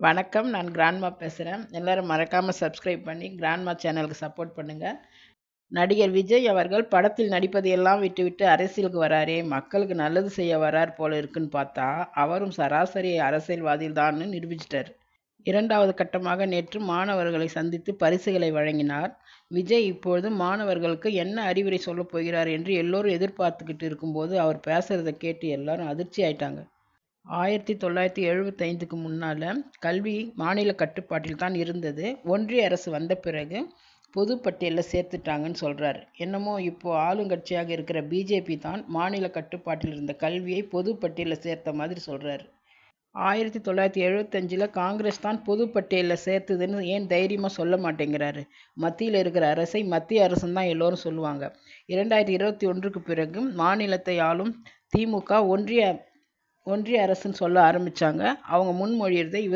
வணக்கம். நான் கிராண்ட்மா பேசுறேன். எல்லாரும் மறக்காம சப்ஸ்கிரைப் பண்ணி கிராண்ட்மா சேனலுக்கு சப்போர்ட் பண்ணுங்க. நடிகர் விஜய் அவர்கள் படத்தில் நடிப்பதையெல்லாம் விட்டுவிட்டு அரசியலுக்கு வராரே, மக்களுக்கு நல்லது செய்ய வரார் போல இருக்குன்னு பார்த்தா, அவரும் சராசரி அரசியல்வாதிகள் தான்னு நிரூபிச்சிட்டார். 2வது கட்டமாக நேற்று மாணவர்களை சந்தித்து பரிசுகளை வழங்கினார். விஜய் இப்பொழுது மாணவர்களுக்கு என்ன அறிவுரை சொல்லப் போகிறார் என்று எல்லோரும் எதிர்பார்த்துக்கிட்டு இருக்கும்போது அவர் பேசுறதை கேட்டு எல்லாரும் அதிர்ச்சி ஆயிட்டாங்க. 1975க்கு முன்னால கல்வி மாநில கட்டுப்பாட்டில் தான் இருந்தது. ஒன்றிய அரசு வந்த பிறகு பொது பட்டியலில் சேர்த்துட்டாங்கன்னு சொல்றாரு. என்னமோ இப்போ ஆளுங்கட்சியாக இருக்கிற பிஜேபி தான் மாநில கட்டுப்பாட்டில் இருந்த கல்வியை பொது பட்டியலில் சேர்த்த மாதிரி சொல்றாரு. 1975ல் காங்கிரஸ் தான் பொது பட்டியலில் சேர்த்துதுன்னு ஏன் தைரியமாக சொல்ல மாட்டேங்கிறாரு? மத்தியில் இருக்கிற அரசை மத்திய அரசுன்னு தான் எல்லோரும் சொல்லுவாங்க. 2021க்கு பிறகு மாநிலத்தை ஆளும் திமுக ஒன்றிய அரசுன்னு சொல்ல ஆரம்பிச்சாங்க. அவங்க முன்மொழியறதை இவர்